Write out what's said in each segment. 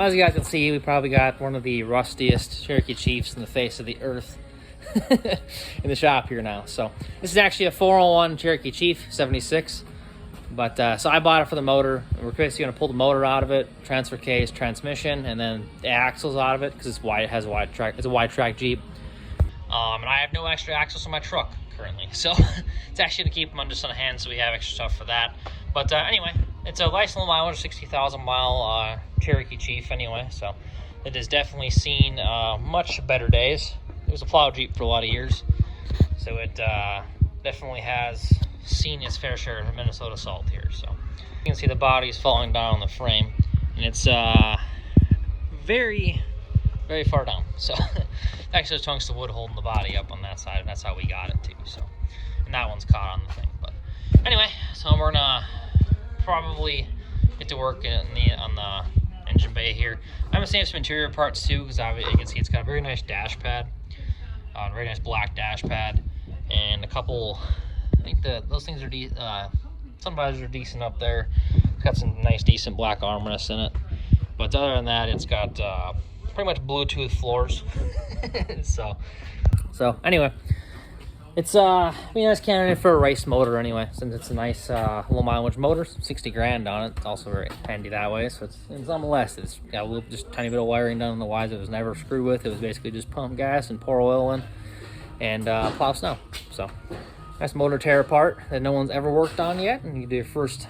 Well, as you guys can see, we probably got one of the rustiest Cherokee Chiefs in the face of the earth in the shop here now. So this is actually a 401 Cherokee Chief 76. But so I bought it for the motor. We're basically going to pull the motor out of it, transfer case, transmission, and then the axles out of it because it's wide. It has a wide track. It's a wide track Jeep, and I have no extra axles on my truck currently. So it's actually to keep them just on hand, so we have extra stuff for that. But anyway, it's a nice little mileage, 60,000 mile Cherokee Chief. Anyway, so it has definitely seen much better days. It was a plow Jeep for a lot of years, so it definitely has seen its fair share of Minnesota salt here. So you can see the body is falling down on the frame, and it's very, very far down. So actually, there's chunks of wood holding the body up on that side, and that's how we got it too. So, and that one's caught on the thing. But anyway, so we're gonna probably get to work on the engine bay here. I'm gonna save some interior parts too, because you can see it's got a very nice dash pad, very nice black dash pad, and a couple. I think those things are sun visors are decent up there. It's got some nice, decent black armrests in it. But other than that, it's got pretty much Bluetooth floors. so anyway, it's a nice candidate for a race motor anyway, since it's a nice low mileage motor, 60 grand on it. It's also very handy that way. So it's nonetheless, it's got a little, just tiny bit of wiring done on the wires. It was never screwed with. It was basically just pump gas and pour oil in and plow snow. So nice motor tear apart that no one's ever worked on yet, and you do your first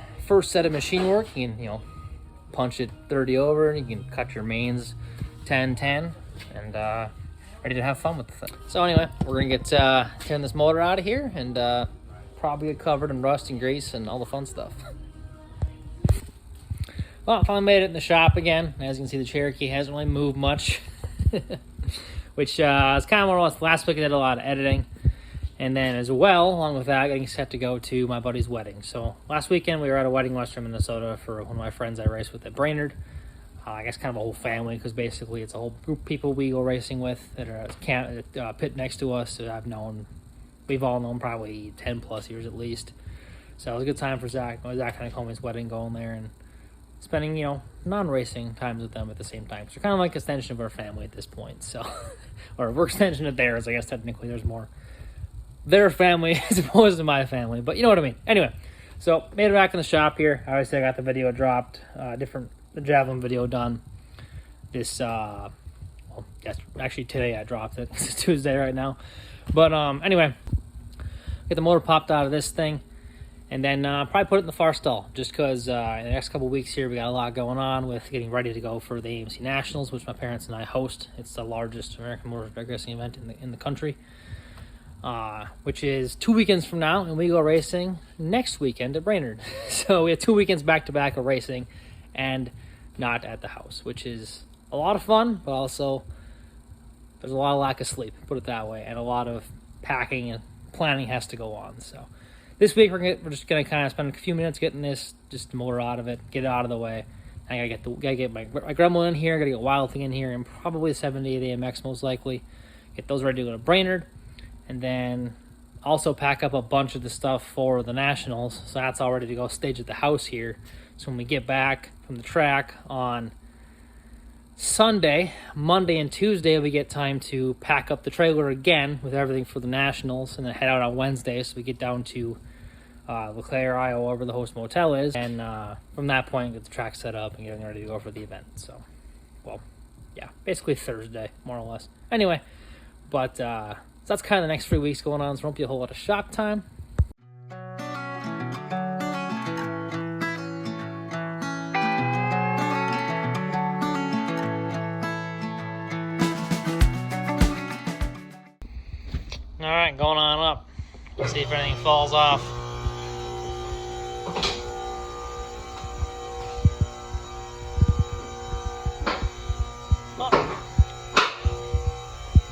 set of machine work. You can punch it 30 over, and you can cut your mains 10-10, and ready to have fun with the thing. So anyway, we're gonna get tearing this motor out of here, and probably get covered in rust and grease and all the fun stuff. Well, I finally made it in the shop again. As you can see, the Cherokee hasn't really moved much, which is kind of more or less. Last week I did a lot of editing. And then as well, along with that, getting set to go to my buddy's wedding. So last weekend we were at a wedding in Western Minnesota for one of my friends I race with at Brainerd. I guess kind of a whole family, because basically it's a whole group of people we go racing with that are at a pit next to us that we've all known probably 10 plus years at least. So it was a good time for Zach. Zach kind of called me his wedding, going there and spending, non-racing times with them at the same time. So we're kind of like an extension of our family at this point. So, or we're extension of theirs, I guess technically there's more their family as opposed to my family, but you know what I mean. Anyway, so made it back in the shop here. Obviously I got the video dropped, the javelin video done this actually today I dropped it. It's Tuesday right now, but anyway, get the motor popped out of this thing, and then probably put it in the far stall, just because in the next couple weeks here we got a lot going on with getting ready to go for the AMC Nationals, which my parents and I host. It's the largest American motorcycle racing event in the country. Which is 2 weekends from now, and we go racing next weekend at Brainerd. So we have 2 weekends back-to-back of racing and not at the house, which is a lot of fun, but also there's a lot of lack of sleep, put it that way, and a lot of packing and planning has to go on. So this week we're just going to kind of spend a few minutes getting this just motor out of it, get it out of the way. I gotta get my Gremlin in here, gotta get Wild Thing in here, and probably a 78 AMX most likely. Get those ready to go to Brainerd. And then also pack up a bunch of the stuff for the Nationals. So that's all ready to go stage at the house here. So when we get back from the track on Sunday, Monday, and Tuesday, we get time to pack up the trailer again with everything for the Nationals, and then head out on Wednesday. So we get down to LeClaire, Iowa, where the host motel is. And from that point, get the track set up and getting ready to go for the event. So, well, yeah, basically Thursday, more or less. Anyway, but so that's kind of the next 3 weeks going on, so there won't be a whole lot of shop time. Alright, going on up. Let's see if anything falls off. Well,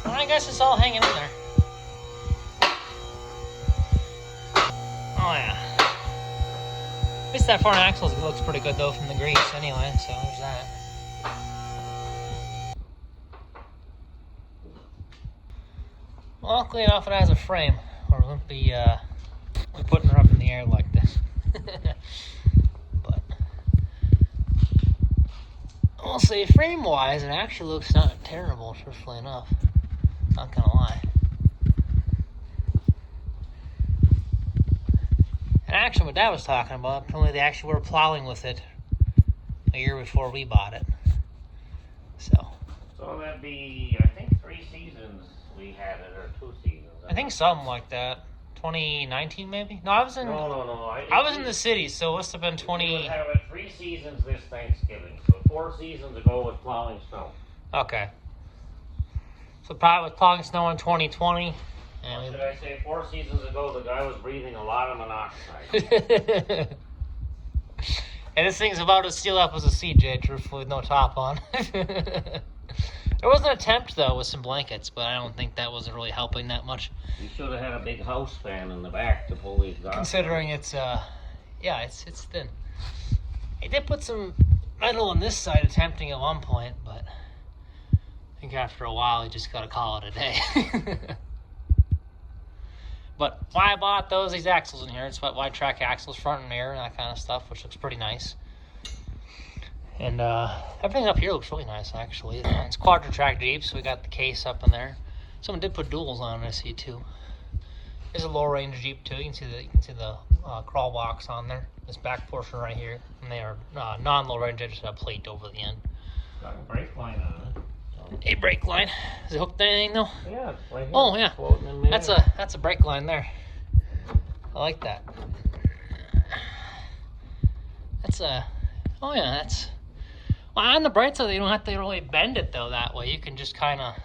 I guess it's all hanging in there. Oh yeah. At least that front axle looks pretty good though from the grease anyway, so there's that. Well, luckily enough it has a frame, or we wouldn't be putting her up in the air like this. But, oh I'll say frame-wise, it actually looks not terrible, truthfully enough. Not gonna lie. And actually, what Dad was talking about, apparently they actually were plowing with it a year before we bought it. So that'd be, I think, 3 seasons we had it, or 2 seasons. I think something like that. 2019 maybe? No, I was in. No. I was in the city, so it must have been 20. We would have it 3 seasons this Thanksgiving. So 4 seasons ago with plowing snow. Okay. So probably with plowing snow in 2020. Or should I say 4 seasons ago, the guy was breathing a lot of monoxide. And this thing's about as sealed up as a CJ, truthfully, with no top on. There was an attempt, though, with some blankets, but I don't think that was really helping that much. You should have had a big house fan in the back to pull the exhaust. Considering it's, it's thin. They did put some metal on this side attempting at one point, but I think after a while, you just gotta call it a day. But why I bought these axles in here, it's wide track axles, front and rear, and that kind of stuff, which looks pretty nice. And everything up here looks really nice, actually. It's quadra-track Jeep, so we got the case up in there. Someone did put duals on it, I see, too. There's a low-range Jeep, too. You can see the crawl box on there. This back portion right here. And they are non-low-range. I just have a plate over the end. Got a brake line on it. A brake line. Is it hooked to anything, though? Yeah, it's right here. Oh, yeah. Floating in midair. That's a brake line there. I like that. Well, on the bright side, you don't have to really bend it, though, that way. You can just kind of,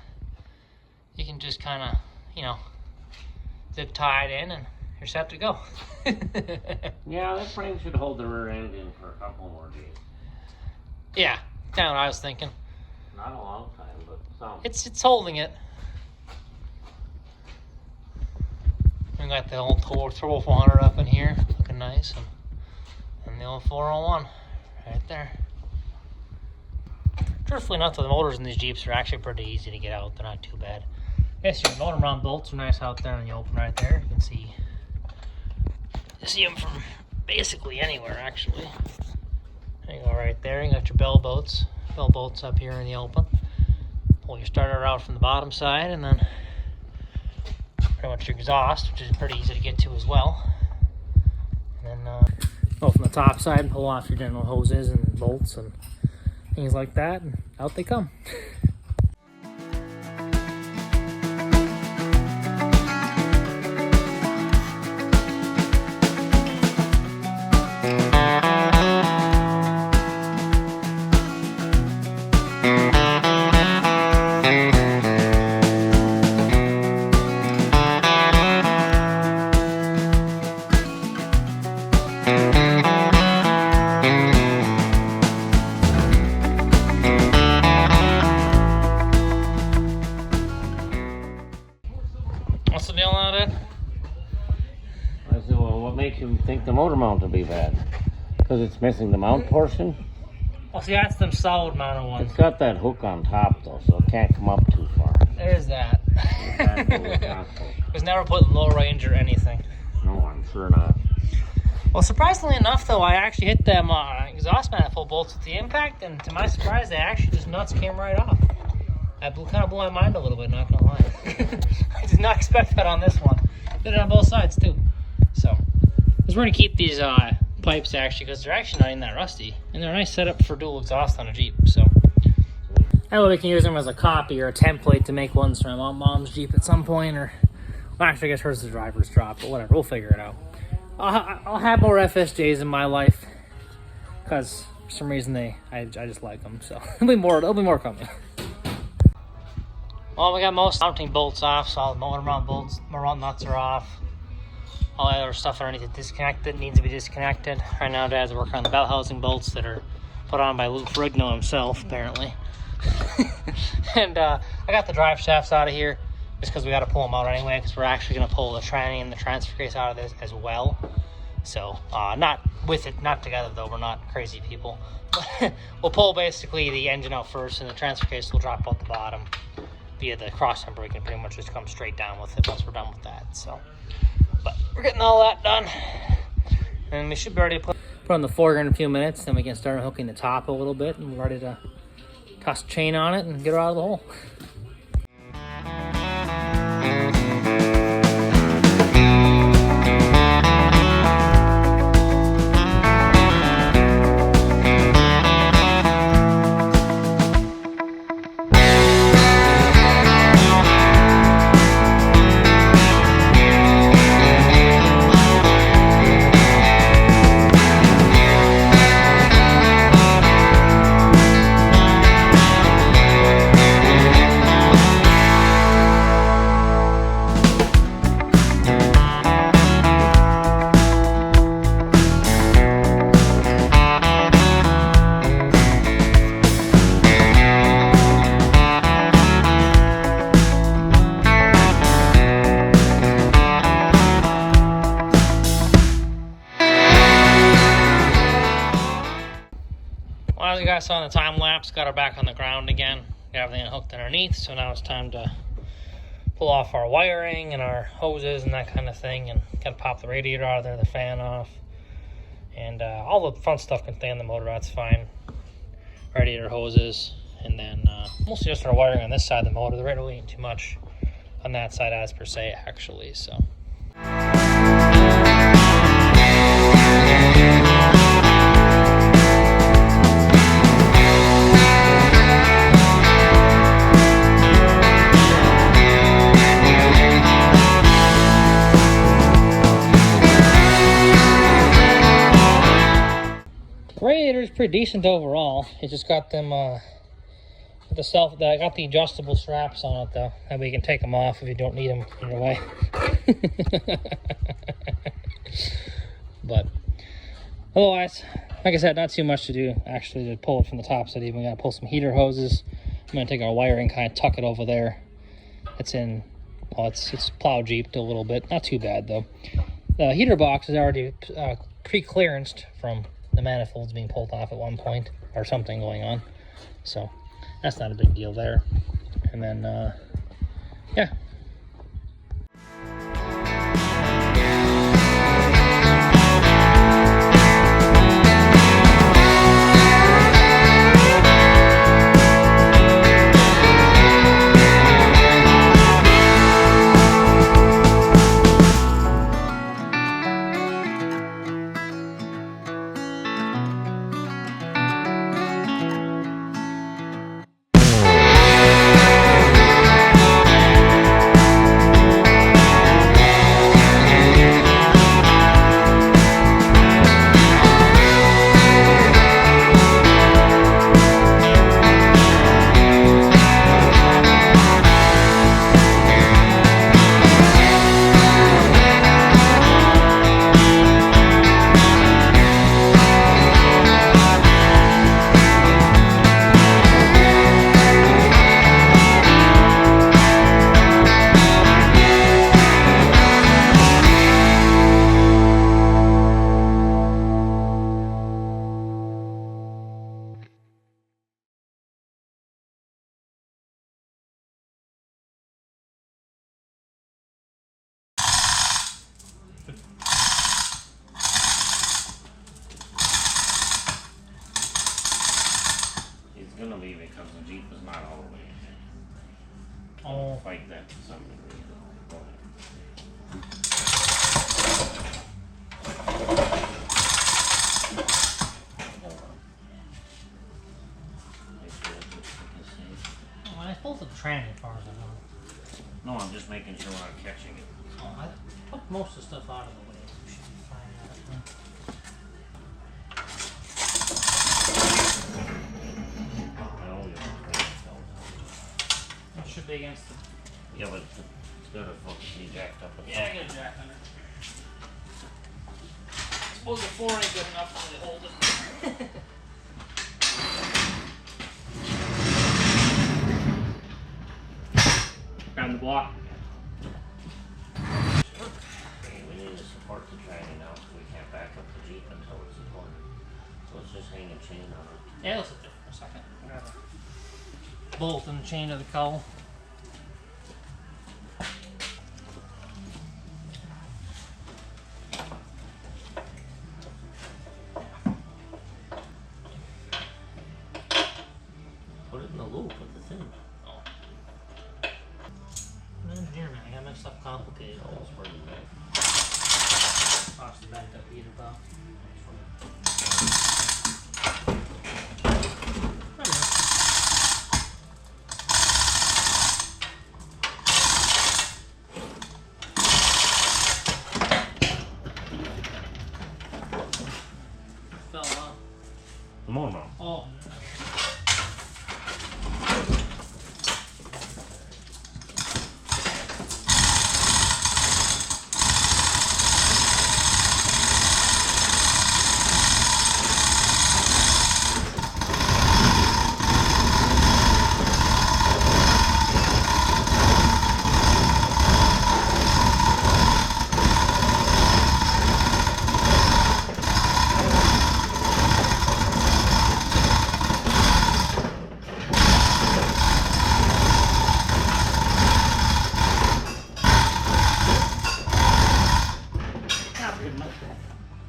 zip tie it in, and you're set to go. Yeah, that frame should hold the rear end in for a couple more days. Yeah, kind of what I was thinking. Not a long time, but some. It's holding it. We got the old Turbo 400 up in here, looking nice, and the old 401 right there. Truthfully enough, the motors in these Jeeps are actually pretty easy to get out. They're not too bad. Yes, your motor mount bolts are nice out there in the open right there. You can see them from basically anywhere, actually. There you go, right there. You got your bell bolts up here in the open. Pull your starter out from the bottom side, and then pretty much your exhaust, which is pretty easy to get to as well. And then from the top side, pull off your general hoses and bolts and things like that, and out they come. What's the deal on it? I said, well, what makes you think the motor mount will be bad? Because it's missing the mount portion? Well, see, that's them solid mounted ones. It's got that hook on top, though, so it can't come up too far. There's that. It was never put in low range or anything. No, I'm sure not. Well, surprisingly enough, though, I actually hit them exhaust manifold bolts with the impact, and to my surprise, they actually just nuts came right off. That kind of blew my mind a little bit, not gonna lie. I did not expect that on this one. Did it on both sides, too. So, because we're gonna keep these pipes, actually, because they're actually not even that rusty, and they're a nice setup for dual exhaust on a Jeep, so. I know we can use them as a copy or a template to make ones for my mom's Jeep at some point, or, well, actually, I guess hers is the driver's drop, but whatever, we'll figure it out. I'll have more FSJs in my life, because for some reason I just like them, so there'll be more coming. Well, we got most mounting bolts off, so all the motor mount bolts, mount nuts are off. All the other stuff underneath it disconnected, needs to be disconnected. Right now, Dad's working on the belt housing bolts that are put on by Luke Ferrigno himself, apparently. And I got the drive shafts out of here, just because we got to pull them out anyway, because we're actually going to pull the tranny and the transfer case out of this as well. So, not with it, not together though, we're not crazy people. We'll pull basically the engine out first, and the transfer case will drop out the bottom via the cross member. We can pretty much just come straight down with it once we're done with that. So, but we're getting all that done, and we should be ready to put on the foreground in a few minutes. Then we can start hooking the top a little bit, and we're ready to toss a chain on it and get her out of the hole. Well, as you guys saw in the time lapse, got her back on the ground again. Got everything hooked underneath, so now it's time to pull off our wiring and our hoses and that kind of thing, and gotta pop the radiator out of there, the fan off, and all the front stuff can stay on the motor. That's fine. Radiator, hoses, and then mostly just our wiring on this side of the motor. There really ain't too much on that side as per se, actually. So. Radiator is pretty decent overall. It just got them got the adjustable straps on it though, and we can take them off if you don't need them in your way. But otherwise, like I said, not too much to do actually to pull it from the top. So even gotta pull some heater hoses. I'm gonna take our wiring, kind of tuck it over there. It's in, well, it's plow jeeped a little bit, not too bad though. The heater box is already pre-clearanced from the manifolds being pulled off at one point or something going on, so that's not a big deal there. And then yeah, gonna be because the Jeep is not all the way in. oh, Fight that to some degree. Go ahead. Hold on. Make sure it's safe. well, I pulled the tranny as far as I know. No, I'm just making sure we're not catching it. Oh, I took most of the stuff out of the way. We should be fine with that one. It should be against the... Yeah, but it's got to be jacked up. Yeah, I got a jack under. I suppose the floor ain't good enough to really hold it. Grab the block. Okay, we need to support the tranny now, so we can't back up the Jeep until it's supported. So let's just hang a chain on it. Yeah, let's sit there for a second. Grab a bolt and the chain of the cowl. Put it in the stuff complicated. Oh, it's pretty big. Watch the back up heater pop. Fell off. The motor. Oh.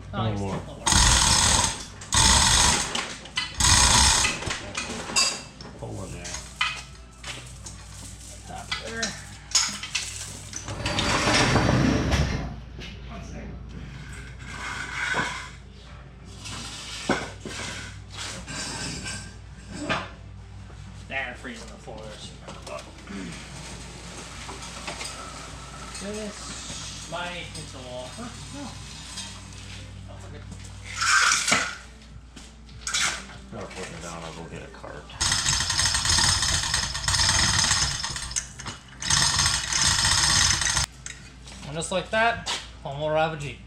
One more. Pull it there. Top there. One second. Damn, freezing the floor. This might hit the wall. Huh? No. Oh, we're good. Gotta put it down, I'll go get a cart. And just like that, one more arrive a Jeep.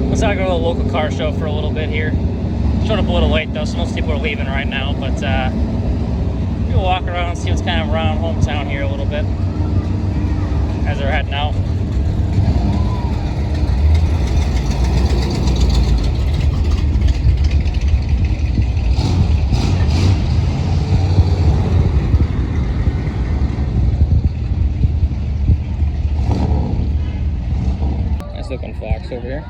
Let's go to the local car show for a little bit here. Showed up a little late though, so most people are leaving right now, but we'll walk around and see what's kind of around hometown here a little bit as they're heading out. Nice looking Fox over here.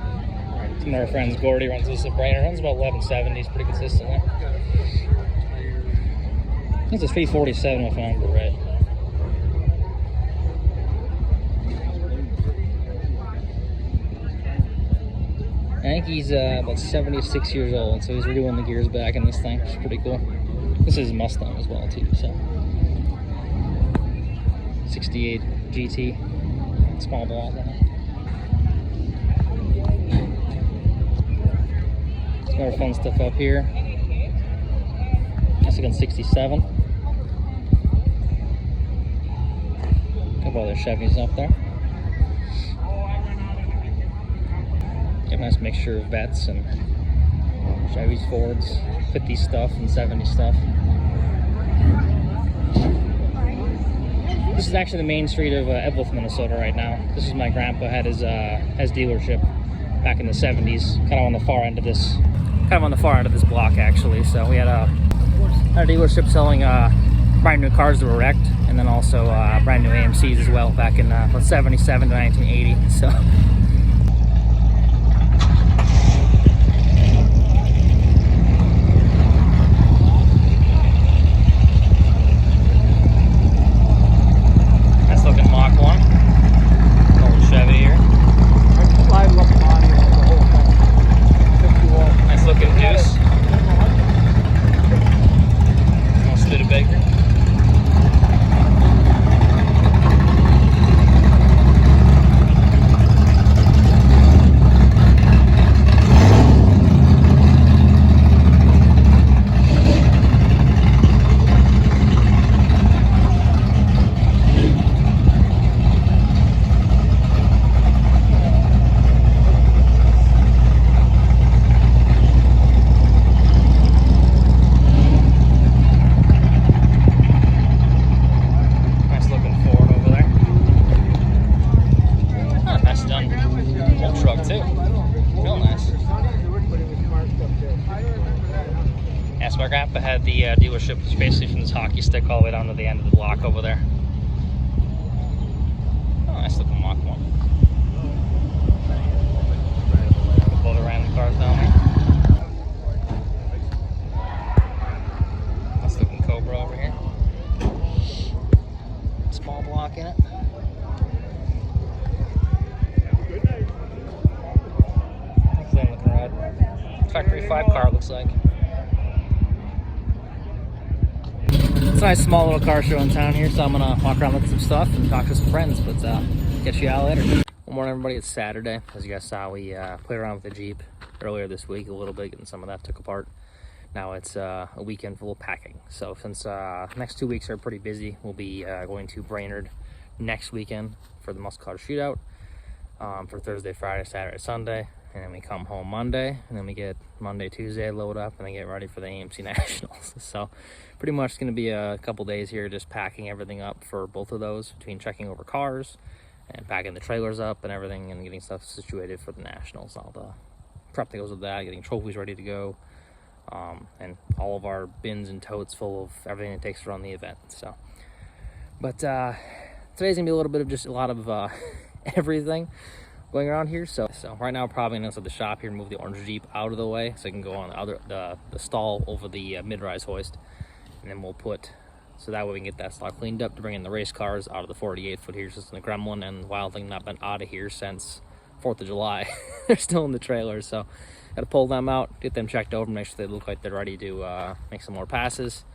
Some of our friends, Gordy runs this at Brainerd, runs about 1170s pretty consistently. I think it's a 347 if I remember right. I think he's about 76 years old, so he's redoing the gears back in this thing, which is pretty cool. This is Mustang as well too, so 68 GT, small block on it. Some more fun stuff up here. That's again 67. A couple other Chevys up there. Got a nice mixture of vets and Chevys, Fords, 50 stuff and 70 stuff. This is actually the main street of Evelyn, Minnesota right now. This is my grandpa had his dealership back in the 70s, kind of on the far end of this block actually. So we had a dealership selling brand new cars that were wrecked, and then also brand new AMCs as well back in from 77 to 1980. So. Nice looking Mach 1. Old Chevy here. Nice looking Deuce. Baker. So my grandpa had the dealership, which is basically from this hockey stick all the way down to the end of the block over there. Oh, nice looking Mach 1. A couple other random cars down there. Nice looking Cobra over 35 car, it looks like. It's a nice small little car show in town here, so I'm gonna walk around, look at some stuff, and talk to some friends, but catch you out later. Good morning, everybody. It's Saturday. As you guys saw, we played around with the Jeep earlier this week a little bit, getting some of that took apart. Now it's a weekend full of packing. So since next 2 weeks are pretty busy, we'll be going to Brainerd next weekend for the muscle car shootout for Thursday, Friday, Saturday, Sunday. And then we come home Monday, and then we get Monday, Tuesday, load up, and then get ready for the AMC Nationals. So pretty much going to be a couple days here just packing everything up for both of those, between checking over cars and packing the trailers up and everything, and getting stuff situated for the Nationals. All the prep that goes with that, getting trophies ready to go, and all of our bins and totes full of everything it takes to run the event. So, but today's gonna be a little bit of just a lot of everything going around here. So right now, probably gonna go to the shop here and move the orange Jeep out of the way so I can go on the stall over the mid-rise hoist, and then we'll put, so that way we can get that stall cleaned up to bring in the race cars out of the 48 foot here, since the Gremlin and Wild Thing not been out of here since 4th of July. They're still in the trailer, so gotta pull them out, get them checked over, make sure they look like they're ready to make some more passes,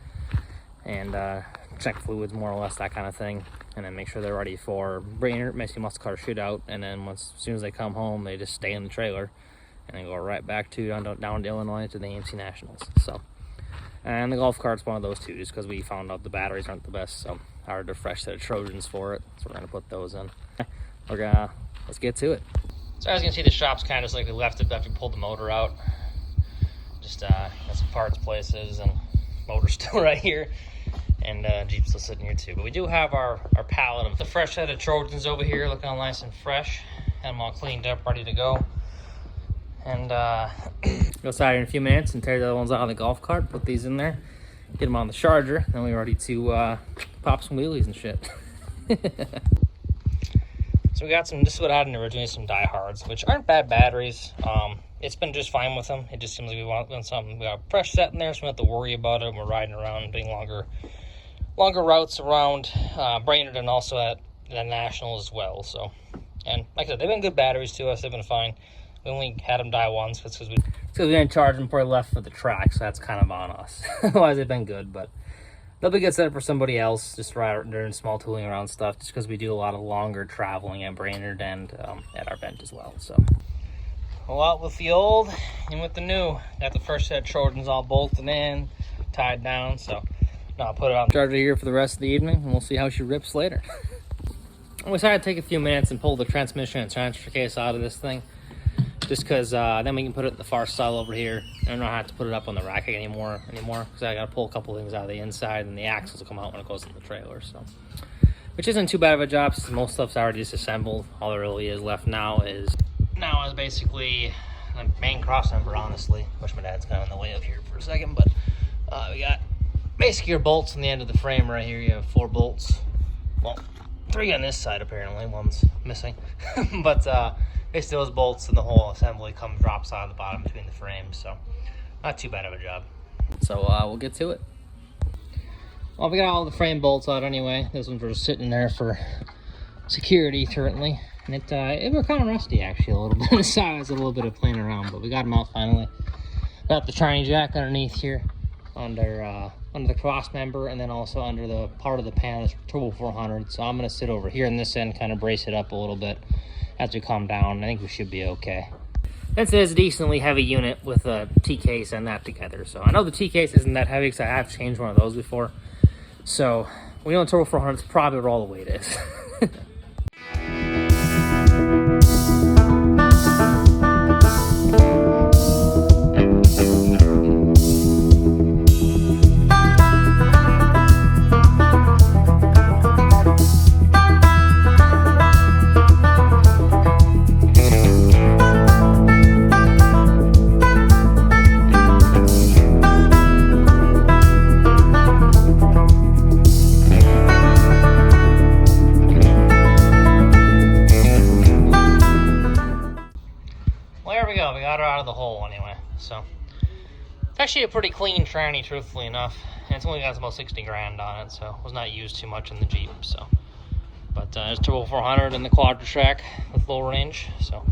and check fluids more or less, that kind of thing, and then make sure they're ready for Brainerd Muscle Car Shootout. And then as soon as they come home, they just stay in the trailer and then go right back to down to Illinois to the AMC Nationals. So, and the golf cart's one of those too, just because we found out the batteries aren't the best, so I ordered a fresh set of Trojans for it, so we're gonna put those in. Let's get to it. So as you can see, the shop's kind of just like we left it after we pulled the motor out. Just got some parts places, and motor's still right here, and Jeep's still sitting here too. But we do have our pallet of the fresh set of Trojans over here, looking all nice and fresh. Had them all cleaned up, ready to go. And go outside in a few minutes and tear the other ones out of the golf cart, put these in there, get them on the charger, then we're ready to pop some wheelies and shit. So we got some, this is what I had originally, some diehards, which aren't bad batteries. It's been just fine with them. It just seems like we want something. We got a fresh set in there, so we don't have to worry about it. We're riding around, doing longer routes around Brainerd, and also at the National as well. So, and like I said, they've been good batteries to us. They've been fine. We only had them die once because we didn't charge them before we left for the track, so that's kind of on us. Otherwise, they've been good, but they'll be good setup for somebody else, just right during small tooling around stuff, just because we do a lot of longer traveling at Brainerd and at our event as well. So, well, out with the old and with the new. Got the first set of Trojans all bolted in, tied down. So now I'll put it on the charger here for the rest of the evening, and we'll see how she rips later. We decided to take a few minutes and pull the transmission and transfer case out of this thing, just because then we can put it in the far stall over here. I don't have to put it up on the rack anymore, because I got to pull a couple things out of the inside, and the axles will come out when it goes in the trailer. So, which isn't too bad of a job, since most stuff's already disassembled. All there really is left now is basically the main cross member, honestly. Wish my dad's kind of in the way up here for a second, but we got basically your bolts on the end of the frame right here. You have 4 bolts. Well, 3 on this side apparently. One's missing, but basically those bolts and the whole assembly drops out of the bottom between the frames, so not too bad of a job. So we'll get to it. Well, we got all the frame bolts out anyway. Those ones were just sitting there for security currently, and it were kind of rusty actually a little bit. The size, a little bit of playing around, but we got them out finally. Got the tranny jack underneath here, under the cross member, and then also under the part of the pan that's Turbo 400. So I'm gonna sit over here in this end, kind of brace it up a little bit as we calm down. I think we should be okay. This is a decently heavy unit with a T-case and that together. So I know the T-case isn't that heavy because I have changed one of those before. So we know the Turbo 400 is probably where all the weight is. Out of the hole anyway, so it's actually a pretty clean tranny, truthfully enough, and it's only got about 60 grand on it, so it was not used too much in the Jeep. So, but it's Turbo 400 and the quadra track with low range, so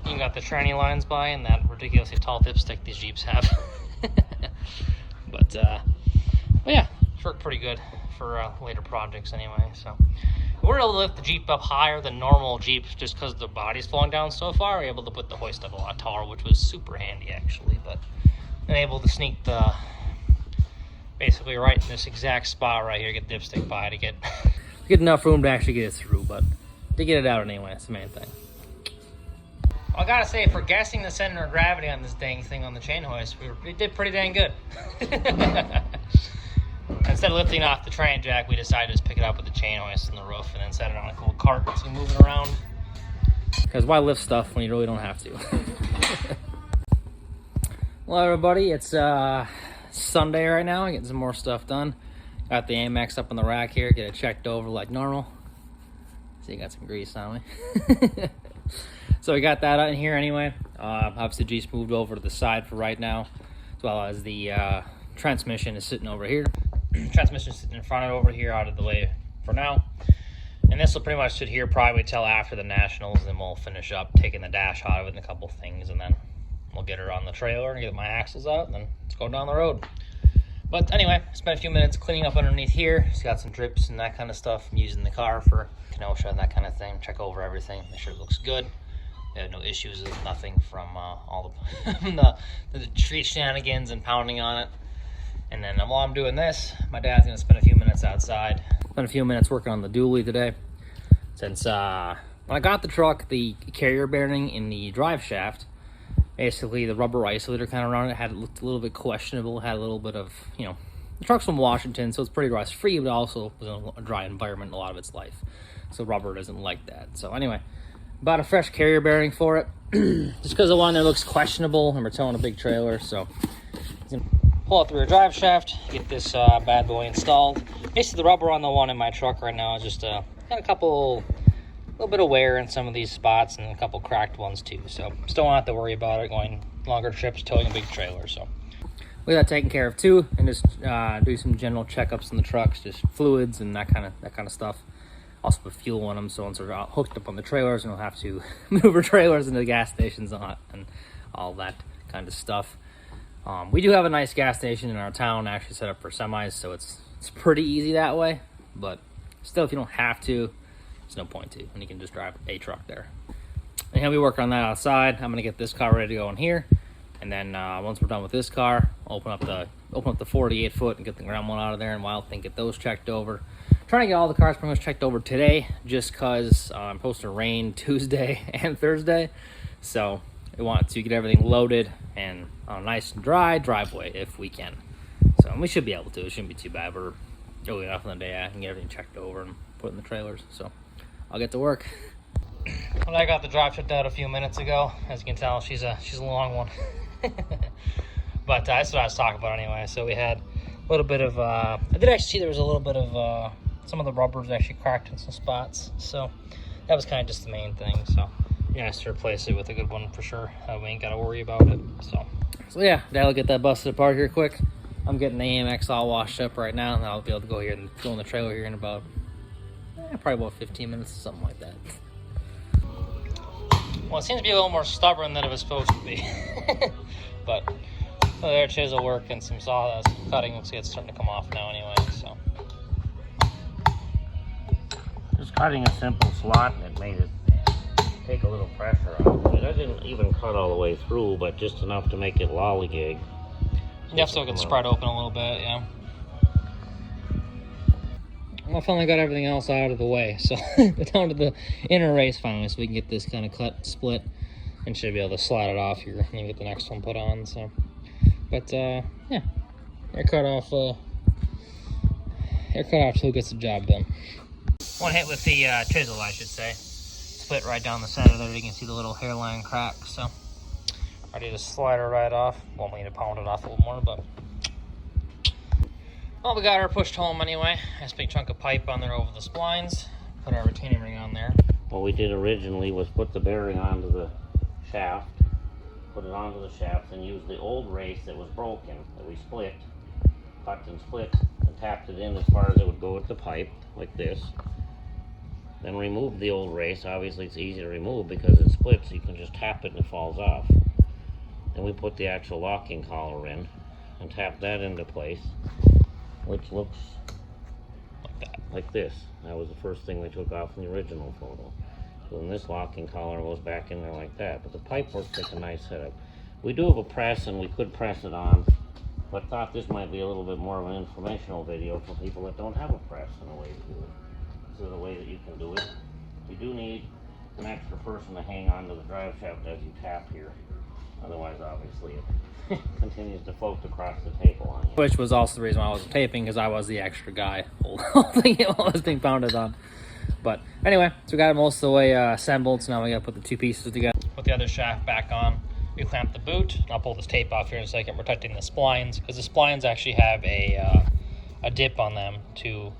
You got the tranny lines by and that ridiculously tall dipstick these Jeeps have. But yeah, it's worked pretty good for later projects anyway. So we're able to lift the Jeep up higher than normal Jeeps just because the body's falling down so far. We're able to put the hoist up a lot taller, which was super handy actually. But I'm able to sneak the basically right in this exact spot right here, get dipstick by to get enough room to actually get it through, but to get it out anyway, that's the main thing. I gotta say, for guessing the center of gravity on this dang thing on the chain hoist, we did pretty dang good. Instead of lifting off the train jack, we decided to just pick it up with the chain hoist on the roof and then set it on a cool cart so we move it around. Because why lift stuff when you really don't have to? Well, everybody, it's Sunday right now. I'm getting some more stuff done. Got the Amex up on the rack here, get it checked over like normal. See, got some grease on me. So we got that in here anyway. Obviously, Jeep's moved over to the side for right now, as well as the transmission is sitting over here. Transmission is sitting in front of over here, out of the way for now. And this will pretty much sit here probably till after the Nationals, and then we'll finish up taking the dash out of it and a couple things, and then we'll get her on the trailer and get my axles out, and then let's go down the road. But anyway, spent a few minutes cleaning up underneath here. It's got some drips and that kind of stuff. I'm using the car for Kenosha and that kind of thing. Check over everything, make sure it looks good. We had no issues with nothing from all the, the tree shenanigans and pounding on it. And then while I'm doing this, my dad's gonna spend a few minutes outside. Spent a few minutes working on the dually today. Since when I got the truck, the carrier bearing in the drive shaft, basically the rubber isolator kind of around it looked a little bit questionable. Had a little bit of, you know, the truck's from Washington, so it's pretty rust free, but also was in a dry environment a lot of its life. So rubber doesn't like that. So anyway, bought a fresh carrier bearing for it, just because the one there looks questionable, and we're towing a big trailer. So gonna pull out the rear drive shaft, get this bad boy installed. Basically, the rubber on the one in my truck right now is just got a little bit of wear in some of these spots and a couple cracked ones too. So still don't have to worry about it going longer trips towing a big trailer. So we got that taken care of too, and just do some general checkups in the trucks, just fluids and that kind of stuff. Also put fuel on them, so once they're hooked up on the trailers, we don't have to move our trailers into the gas stations and all that kind of stuff. We do have a nice gas station in our town, actually set up for semis, so it's pretty easy that way. But still, if you don't have to, there's no point to, and you can just drive a truck there. And he'll be working on that outside. I'm gonna get this car ready to go in here, and then once we're done with this car, open up the 48 foot and get the ground one out of there, and Wild Thing, get those checked over. Trying to get all the cars pretty much checked over today, just because I'm supposed to rain Tuesday and Thursday, so we want to get everything loaded and on a nice and dry driveway if we can. So we should be able to. It shouldn't be too bad. We're early enough in the day I can get everything checked over and put in the trailers. So I'll get to work. Well, I got the drive shut out a few minutes ago. As you can tell, she's a long one. But that's what I was talking about anyway. So we had a little bit of I did actually see there was a little bit of some of the rubbers actually cracked in some spots. So that was kind of just the main thing. So yeah, nice to replace it with a good one for sure. We ain't got to worry about it. So yeah, Dad'll get that busted apart here quick. I'm getting the AMX all washed up right now, and I'll be able to go here and go in the trailer here in about probably about 15 minutes or something like that. Well, it seems to be a little more stubborn than it was supposed to be. But there, chisel work and some saw cutting looks like it's starting to come off now anyway. So Just cutting a simple slot, and it made it take a little pressure off. I mean, I didn't even cut all the way through, but just enough to make it lollygag. Yeah, so it can spread open a little bit, yeah. Well, I finally got everything else out of the way, so down to the inner race finally, so we can get this kind of cut, split, and should be able to slide it off here and get the next one put on. So, but yeah, air cut off till it gets the job done. One hit with the chisel, I should say. Split right down the center there. You can see the little hairline crack. So, ready to slide her right off. Won't need to pound it off a little more, but. Well, we got her pushed home anyway. Nice big chunk of pipe on there over the splines. Put our retaining ring on there. What we did originally was put the bearing onto the shaft, put it onto the shaft, and use the old race that was broken, that we split, cut and split, and tapped it in as far as it would go with the pipe, like this. Then remove the old race. Obviously it's easy to remove because it splits. You can just tap it and it falls off. Then we put the actual locking collar in and tap that into place, which looks like that, like this. That was the first thing we took off in the original photo. So then this locking collar goes back in there like that. But the pipe works like a nice setup. We do have a press and we could press it on, but thought this might be a little bit more of an informational video for people that don't have a press and a way to do it. This is a way that you can do it. You do need an extra person to hang on to the drive shaft as you tap here. Otherwise, obviously, it continues to float across the table on you. Which was also the reason why I was taping, because I was the extra guy holding it while it was being pounded on. But anyway, so we got it most of the way assembled, so now we got to put the two pieces together. Put the other shaft back on. We clamp the boot. I'll pull this tape off here in a second, protecting the splines, because the splines actually have a dip on them to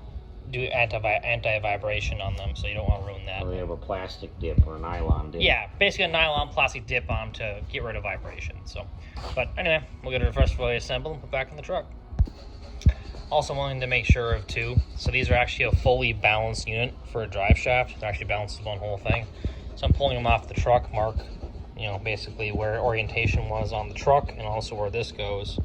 do anti-vibration on them, so you don't want to ruin that. So they have a plastic dip or a nylon dip. Yeah, basically a nylon plastic dip on to get rid of vibration. So, but anyway, we'll get it first fully assembled and put back in the truck. Also wanting to make sure of too, so these are actually a fully balanced unit for a drive shaft. It actually balances one whole thing. So I'm pulling them off the truck, mark, you know, basically where orientation was on the truck and also where this goes.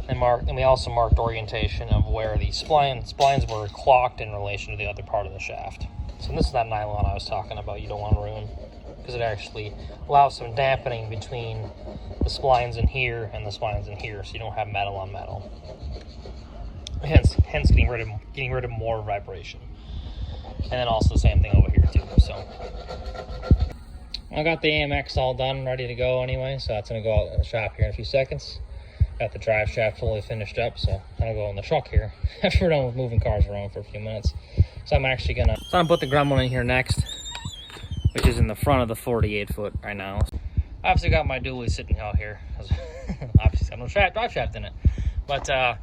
And we also marked orientation of where the splines were clocked in relation to the other part of the shaft. So this is that nylon I was talking about you don't want to ruin, because it actually allows some dampening between the splines in here and the splines in here, so you don't have metal on metal. Hence getting rid of more vibration. And then also the same thing over here too. So I got the AMX all done, ready to go anyway, so that's gonna go out in the shop here in a few seconds. Got the drive shaft fully finished up, so I'll go in the truck here after we're done with moving cars around for a few minutes. So I'm actually gonna put the gremlin in here next, which is in the front of the 48 foot right now. I obviously got my dually sitting out here, obviously got no drive shaft in it. But I'm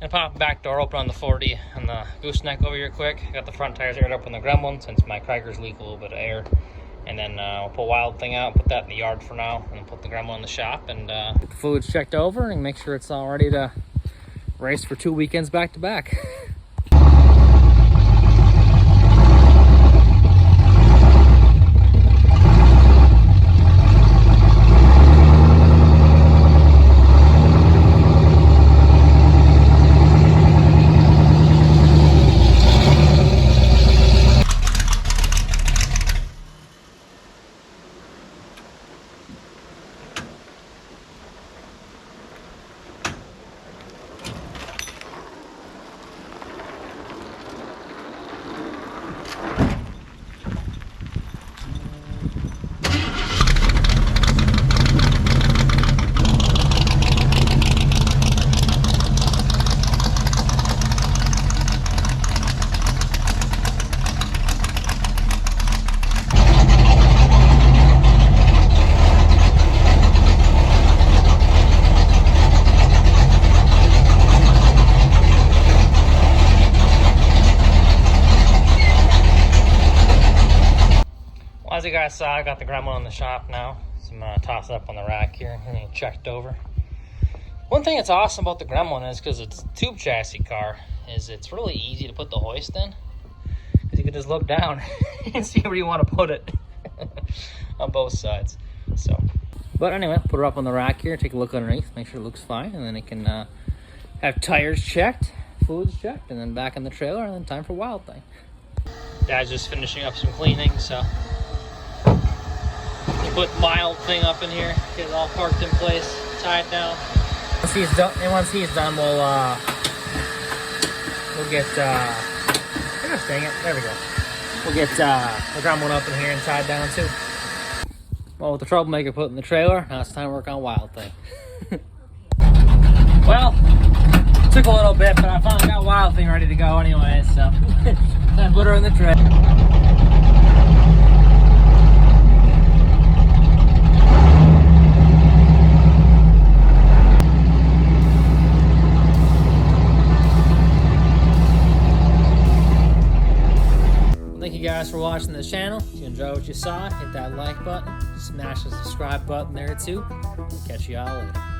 gonna pop the back door open on the 40 and the gooseneck over here quick. Got the front tires aired up in the gremlin since my crackers leak a little bit of air. And then we'll pull Wild Thing out, put that in the yard for now, and then put the gremlin in the shop, and get the fluids checked over and make sure it's all ready to race for 2 weekends back to back. As you guys saw, I got the gremlin in the shop now, so I'm gonna toss it up on the rack here and get checked over. One thing that's awesome about the gremlin is, because it's a tube chassis car, is it's really easy to put the hoist in, because you can just look down and see where you want to put it on both sides. So, but anyway, put her up on the rack here, take a look underneath, make sure it looks fine, and then it can have tires checked, fluids checked, and then back in the trailer, and then time for Wild Thing. Dad's just finishing up some cleaning, so put Wild Thing up in here, get it all parked in place, tied down. Once he's done, we'll get gosh dang it, there we go. We'll get the gremlin up in here and tied down too. Well, with the troublemaker put in the trailer, now it's time to work on Wild Thing. Well, took a little bit, but I finally got Wild Thing ready to go anyway, so I put her in the trailer. Thank you guys for watching this channel. If you enjoyed what you saw, hit that like button, smash the subscribe button there too. Catch you all later.